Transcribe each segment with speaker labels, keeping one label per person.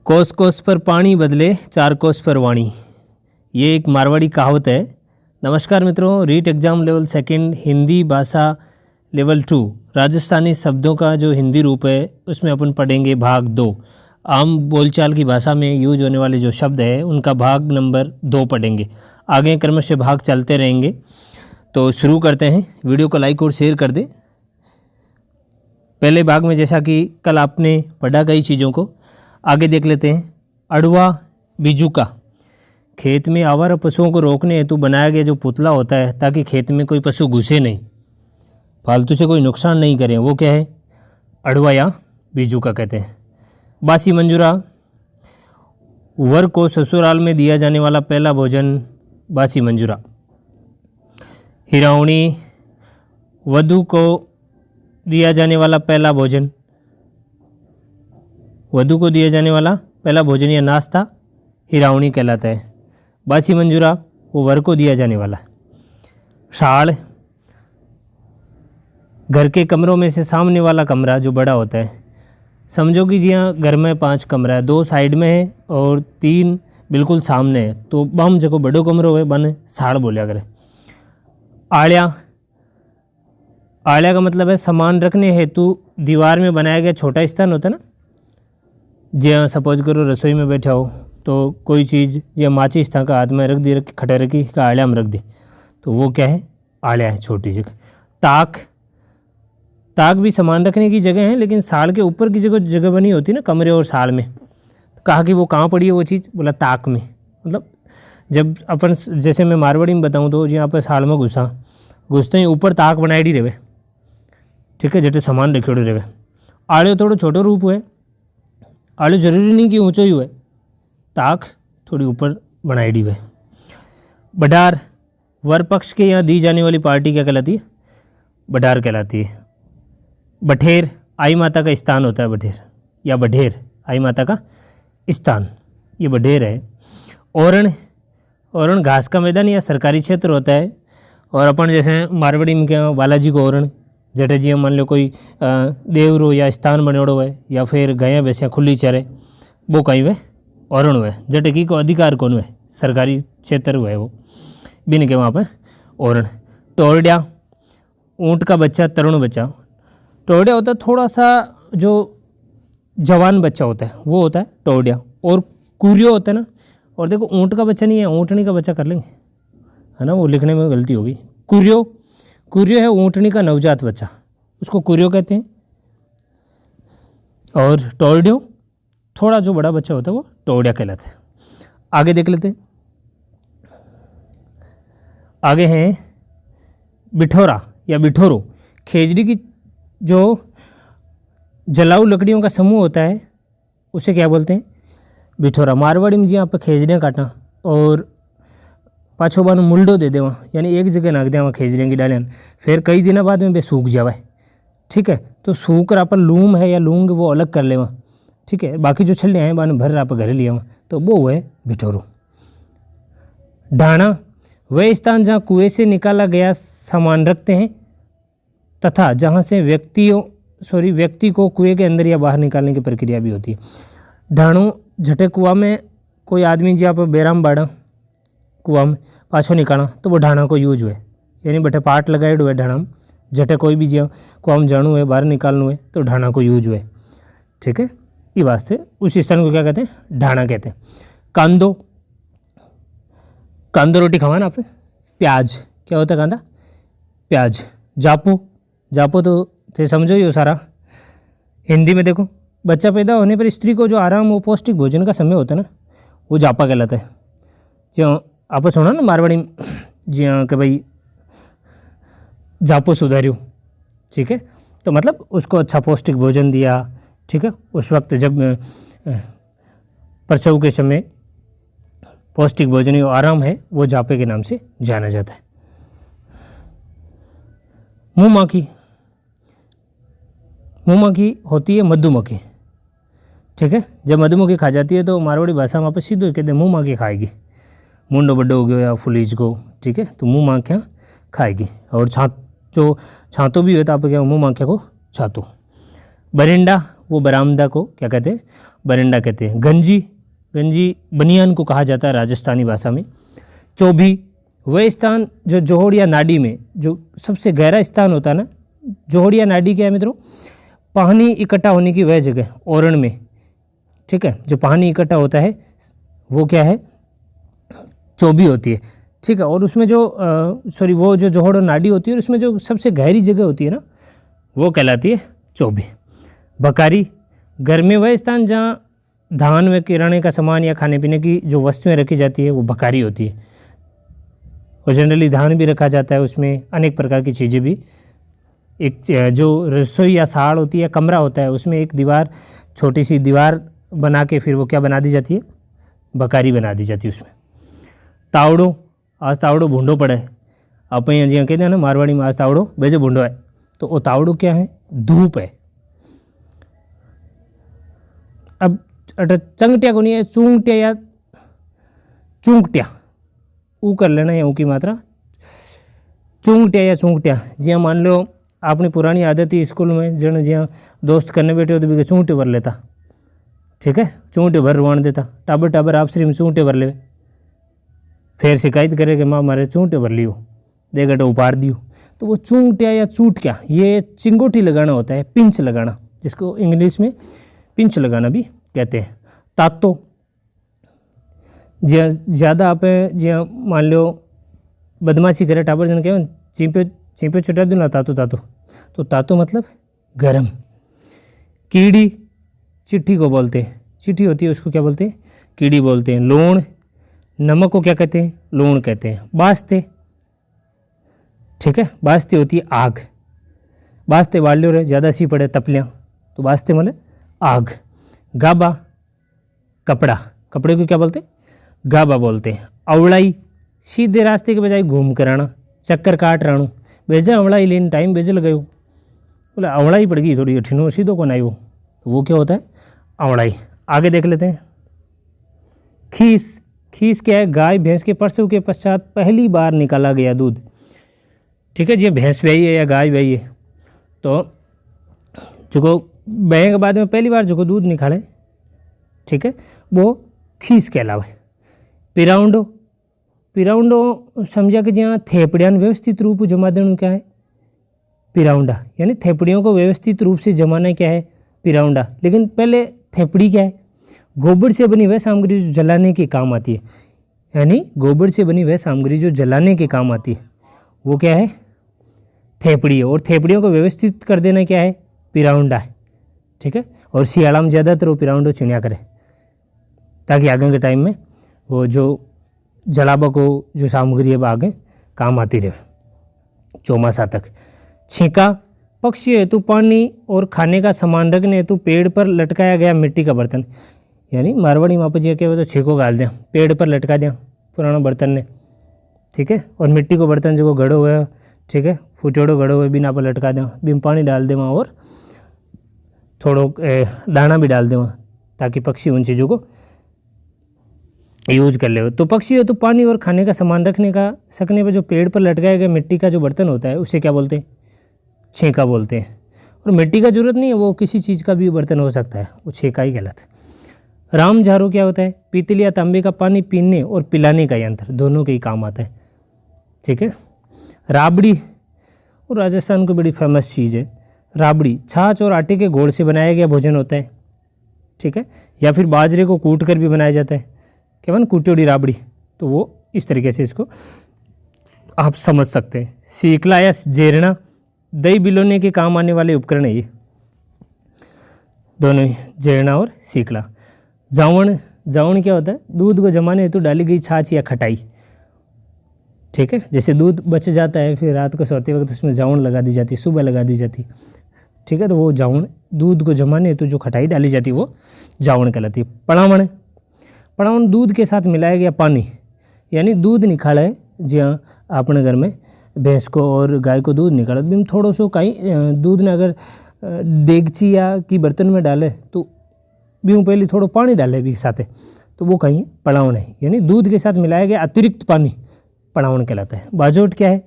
Speaker 1: कोस कोस पर पानी बदले चार कोस पर वाणी, ये एक मारवाड़ी कहावत है। नमस्कार मित्रों, REET exam level second Hindi भाषा लेवल 2 राजस्थानी शब्दों का जो हिंदी रूप है उसमें अपन पढ़ेंगे भाग 2। आम बोलचाल की भाषा में यूज होने वाले जो शब्द है उनका भाग नंबर 2 पढ़ेंगे। आगे क्रमशः भाग चलते रहेंगे। तो शुरू करते हैं। वीडियो को लाइक और शेयर कर दें। पहले भाग में जैसा कि कल आपने पढ़ा कई चीज़ों को आगे देख लेते हैं। अड़वा बिजुका, खेत में आवारा पशुओं को रोकने हेतु बनाया गया जो पुतला होता है ताकि खेत में कोई पशु घुसे नहीं, फालतू से कोई नुकसान नहीं करें, वो क्या है? अड़वा या बिजुका कहते हैं। बासी मंजूरा, वर को ससुराल में दिया जाने वाला पहला भोजन बासी मंजूरा। हिरावणी, वधू को दिया जाने वाला पहला भोजन, वधू को दिया जाने वाला पहला भोजन या नाश्ता हिरावणी कहलाता है। बासी मंजूरा वो वर को दिया जाने वाला। शाल, घर के कमरों में से सामने वाला कमरा जो बड़ा होता है। समझो कि जी हाँ, घर में 5 कमरा है, 2 साइड में है और 3 बिल्कुल सामने है, तो बम जो बड़ो कमरो है बन साड़ बोलिया करे। आड़िया, आड़िया का मतलब है सामान रखने हेतु दीवार में बनाया गया छोटा स्थान होता है ना। जी हाँ, सपोज करो रसोई में बैठा हो तो कोई चीज़ या माचिस था का हाथ में रख दी, रख खटे रखी का आड़िया में रख दी, तो वो क्या है? आड़िया है, छोटी जगह। ताक, ताक भी सामान रखने की जगह है, लेकिन साल के ऊपर की जगह बनी होती है ना कमरे और साल में। तो कहा कि वो कहाँ पड़ी है वो चीज़? बोला ताक में। मतलब जब अपन जैसे मैं मारवाड़ी में बताऊँ तो यहाँ पर साल में घुसते ही ऊपर ताक बनाई रहे, ठीक है, जटे सामान रखे रहे। आड़ियो थोड़ा छोटो रूप हुए, आड़ियो जरूरी नहीं कि ऊंचो ही हुए, ताक थोड़ी ऊपर बनाई हुए। बडार, वर पक्ष के यहाँ दी जाने वाली पार्टी क्या कहलाती है? बडार कहलाती है। बठेर, आई माता का स्थान होता है बठेर, या बढेर आई माता का स्थान, ये बढेर है। ओरण, ओरण घास का मैदान या सरकारी क्षेत्र होता है। और अपन जैसे मारवाड़ी में क्या बालाजी को ओरण, जटे जी मान लो कोई देवरो या स्थान बनोड़ो है या फिर गया वैसे खुली चरे, वो कहीं वे ओरण हुए, जटे की को अधिकार कौन हुए? सरकारी क्षेत्र हुए वो बिन के वहाँ पे ओरण। टोरडिया, ऊँट का बच्चा, तरुण बच्चा। टोरडिया होता है थोड़ा सा जो जवान बच्चा होता है वो होता है टोरडिया। और कुरियो होता है ना, और देखो ऊँट का बच्चा नहीं है, ऊँटनी का बच्चा कर लेंगे, है ना, वो लिखने में गलती होगी। कुरियो, कुरियो है ऊँटनी का नवजात बच्चा, उसको कुरियो कहते हैं। और टोरडियो थोड़ा जो बड़ा बच्चा होता है वो टोरडिया कहलाता है। आगे देख लेते हैं। आगे हैं बिठोरा या बिठोरो, खेजड़ी की जो जलाऊ लकड़ियों का समूह होता है उसे क्या बोलते हैं? बिठोरा। मारवाड़ी में जी यहाँ पर खेजड़ियाँ काटना और पाछो बानो मुल्डो दे देवा, यानी एक जगह नाख देवा खेजड़ियाँ की डालियाँ, फिर कई दिनों बाद में वे सूख जावे, ठीक है। तो सूख कर अपन लूम है या लूंग वो अलग कर लेवा, ठीक है, बाकी जो छल्ले हैं बाने भर आप घर लिया, तो वो है बिठोरो। ढाणा, वह स्थान जहाँ कुएं से निकाला गया सामान रखते हैं तथा जहाँ से व्यक्ति को कुएं के अंदर या बाहर निकालने की प्रक्रिया भी होती है। ढाणु, झटे कुआ में कोई आदमी जी आप बेराम बाड़ा कुआ में पाछो निकाला तो वो ढाणा को यूज हुए, यानी बटे पार्ट लगाए हुए ढाणा में, झटे कोई भी जी कुआ में जाणु है बाहर निकालना है तो ढाणा को यूज हुए, ठीक है। ये वास्ते उस स्थान को क्या कहते हैं? ढाणा कहते हैं। कांदो, कांदो रोटी खावा ना आपने, प्याज क्या होता है? कांदा, प्याज। जापो, जापो तो थे समझो ही हो सारा। हिंदी में देखो, बच्चा पैदा होने पर स्त्री को जो आराम वो पौष्टिक भोजन का समय होता है ना, वो जापा कहलाता है। जो आप सुना ना मारवाड़ी में जी हाँ कि भाई जापो सुधारियो, ठीक है, तो मतलब उसको अच्छा पौष्टिक भोजन दिया, ठीक है। उस वक्त जब प्रसव के समय पौष्टिक भोजन या आराम है वो जापे के नाम से जाना जाता है। मुँह माखी, मुँह माखी होती है मधुमक्खी, ठीक है। जब मधुमक्खी खा जाती है तो मारवाड़ी भाषा में आप सीधो कहते हैं मुँह माखी खाएगी, मुंडो बड्डो हो गया या फुलीज को, ठीक है, तो मुँह माखियाँ खाएगी। और जो छातो भी हो तो आप क्या मुँह माखिया को छातो। बरिंडा, वो बरामदा को क्या कहते हैं, बरंडा कहते हैं। गंजी, गंजी बनियान को कहा जाता है राजस्थानी भाषा में। चोभी, वह स्थान जो जोहड़ या नाड़ी में जो सबसे गहरा स्थान होता है ना, जोहड़ या नाड़ी क्या है मित्रों, पानी इकट्ठा होने की वह जगह ओरण में, ठीक है, जो पानी इकट्ठा होता है वो क्या है, चोभी होती है, ठीक है। और उसमें जो वो जो जोहड़ और नाड़ी होती है और उसमें जो सबसे गहरी जगह होती है ना, वो कहलाती है चोभी। बकारी, घर में वह स्थान जहाँ धान व किराने का सामान या खाने पीने की जो वस्तुएं रखी जाती है वो बकारी होती है। और जनरली धान भी रखा जाता है उसमें, अनेक प्रकार की चीज़ें भी। एक जो रसोई या साड़ होती है, कमरा होता है, उसमें एक दीवार, छोटी सी दीवार बना के फिर वो क्या बना दी जाती है, बकारी बना दी जाती है उसमें। तावड़ो, आज तावड़ो भूंडो पड़े है, आप यहाँ जी कहते हैं ना मारवाड़ी में, आज तावड़ो बेजे भूंडो है, तो वो तावड़ो क्या है, धूप है। अब चंगटिया को नहीं है, चूंगटिया या चूंगटिया, ऊ कर लेना है, ऊ की मात्रा चूंगटिया या चूंगटिया। जिया मान लो आपने पुरानी आदत ही स्कूल में जन जिया दोस्त करने बैठे हो तो भी चूंगटे भर लेता, ठीक है, चूंगटे भर रुआन देता, टाबर टाबर आपसरी में चूंगटे भर ले, फिर शिकायत करे कि माँ मारे चूंगटे भर लियो, दे गटे उपार दियो। तो वो चूंगटिया या चूंटकिया, ये चिंगोटी लगाना होता है, पिंच लगाना, जिसको इंग्लिश में पिंच लगाना भी कहते हैं। तातो, जिया ज़्यादा आप जिया मान लो बदमाशी करे टाबर जन कह चिंपे चटा दूँ ना तातो तातो, तो तातो मतलब गरम। कीड़ी, चिट्ठी को बोलते हैं, चिट्ठी होती है उसको क्या बोलते हैं, कीड़ी बोलते हैं। लूण, नमक को क्या कहते हैं, लूण कहते हैं। बास्ते, ठीक है, बास्ते होती है आग, बास्ते बाल लो रे ज़्यादा सी पड़े तपलियाँ, तो बास्ते मतलब आग। गाबा, कपड़ा, कपड़े को क्या बोलते हैं, गाबा बोलते हैं। अवड़ाई, सीधे रास्ते के बजाय घूम कर आना, चक्कर काट राणू, बेजा अवड़ाई लेने टाइम बेजे लगायो, बोले अवड़ाई पड़ गई थोड़ी ठिनो सीधो को नहीं, तो वो क्या होता है, अवड़ाई। आगे देख लेते हैं। खीस, खीस क्या है, गाय भैंस के प्रसव के पश्चात पहली बार निकाला गया दूध, ठीक है, जी भैंस ब्याई है या गाय ब्याई है, तो जो ब्याई के बाद में पहली बार जो दूध निकाले, ठीक है, वो खीस कहलावे। पिराउंडो, पिराउंडो समझा कि जहाँ थेपड़ियाँ व्यवस्थित रूप जमा देना क्या है, पिराउंडा, यानी थेपड़ियों को व्यवस्थित रूप से जमाना क्या है, पिराउंडा। लेकिन पहले थेपड़ी क्या है, गोबर से बनी वह सामग्री जो जलाने के काम आती है, यानी गोबर से बनी वह सामग्री जो जलाने के काम आती है वो क्या है, थेपड़ी है। और थेपड़ियों को व्यवस्थित कर देना क्या है, पिराउंडा है, ठीक है। और सियाड़ा में ज़्यादातर वो पिराउंडो चिड़िया करे, ताकि आगे के टाइम में वो जो जलाबा को जो सामग्री है वो आगे काम आती रहे चौमासा तक। छींका, पक्षी हेतु पानी और खाने का सामान रखने हेतु पेड़ पर लटकाया गया मिट्टी का बर्तन, यानी मारवाड़ी मापा जी क्या तो छीको गाल दें, पेड़ पर लटका दें पुराना बर्तन ने, ठीक है। और मिट्टी को बर्तन जो गड़ो हुआ है, ठीक है, फुटेड़ो गड़ो हुए बिना पर लटका दें, बिन पानी डाल दें वहाँ, और थोड़ो दाना भी डाल दें वहाँ, ताकि पक्षी उन चीज़ों को यूज कर ले। तो पक्षी है तो पानी और खाने का सामान रखने का सकने पर जो पेड़ पर लटकाया गया मिट्टी का जो बर्तन होता है उसे क्या बोलते हैं, छेका बोलते हैं। और मिट्टी का जरूरत नहीं है, वो किसी चीज़ का भी बर्तन हो सकता है, वो छेका ही कहलाता है। राम झारू क्या होता है, पीतल या तांबे का पानी पीने और पिलाने का यंत्र, दोनों के ही काम आता है, ठीक है। राबड़ी, और राजस्थान की बड़ी फेमस चीज़ है राबड़ी, छाछ और आटे के घोल से बनाया गया भोजन होता है, ठीक है, या फिर बाजरे को कूट कर भी बनाया जाता है, क्या बन कुटोड़ी राबड़ी, तो वो इस तरीके से इसको आप समझ सकते हैं। सीकला या जेरना, दही बिलोने के काम आने वाले उपकरण है ये दोनों ही, जेरना और सीकला। जावण, जावण क्या होता है, दूध को जमाने हेतु डाली गई छाछ या खटाई, ठीक है। जैसे दूध बच जाता है फिर रात को सोते वक्त उसमें जावण लगा दी जाती है, सुबह लगा दी जाती है, ठीक है, तो वो जावण, दूध को जमाने हेतु जो खटाई डाली जाती है वो जावण कहलाती है। पड़ावण, पड़ावण दूध के साथ मिलाया गया पानी, यानी दूध निकाला है, जी हाँ, अपने घर में भैंस को और गाय को दूध निकाला, भी हम थोड़ा सो कहीं दूध ने अगर देगची या की बर्तन में डाले तो भी हम पहले थोड़ा पानी डाले भी साथ, तो वो कहीं पड़ावण है, यानी दूध के साथ मिलाया गया अतिरिक्त पानी पड़ावण कहलाता है। बाजोट क्या है,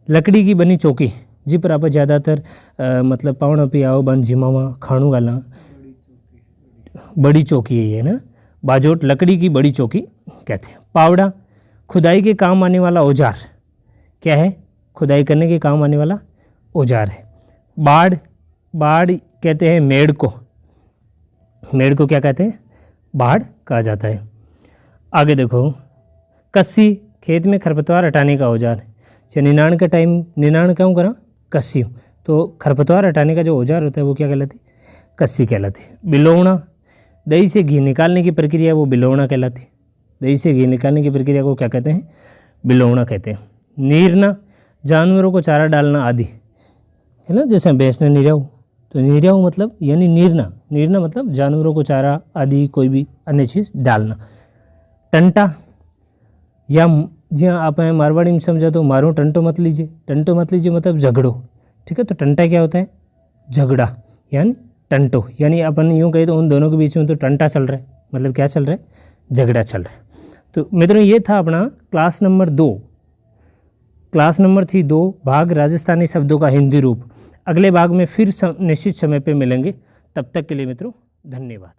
Speaker 1: लकड़ी की बनी चौकी जी पर आप ज़्यादातर मतलब पावड़ा पे आओ बन जिमावा खाणू गाला बड़ी चौकी है ये ना, बाजोट लकड़ी की बड़ी चौकी कहते हैं। पावड़ा खुदाई के काम आने वाला औजार, क्या है? खुदाई करने के काम आने वाला औजार है। बाड़, बाड़ कहते हैं मेड़ को, मेड़ को क्या कहते हैं? बाड़ कहा जाता है। आगे देखो, कस्सी खेत में खरपतवार हटाने का औजार, निनाण का टाइम निनाण क्यों करा? कस्सी, तो खरपतवार हटाने का जो औजार होता है वो क्या कहलाती? कस्सी कहलाती। बिलौना, दही से घी निकालने की प्रक्रिया वो बिलौना कहलाती। दही से घी निकालने की प्रक्रिया को क्या कहते हैं? बिलौना कहते हैं। नीरना, जानवरों को चारा डालना आदि, है ना, जैसे भैंस ने निराऊ, तो निराऊ मतलब यानी नीरना, नीरना मतलब जानवरों को चारा आदि कोई भी अन्य चीज़ डालना। टंटा, या जहाँ आप मारवाड़ी में समझा तो मारो टंटो मत लीजिए, टंटो मत लीजिए मतलब झगड़ो, ठीक है। तो टंटा क्या होता है? झगड़ा, यानी टंटो, यानी अपन यूँ कहें तो उन दोनों के बीच में तो टंटा चल रहा है, मतलब क्या चल रहा है? झगड़ा चल रहा है। तो मित्रों ये था अपना क्लास नंबर 2, क्लास नंबर थी 2 भाग राजस्थानी शब्दों का हिंदी रूप। अगले भाग में फिर निश्चित समय पे मिलेंगे, तब तक के लिए मित्रों धन्यवाद।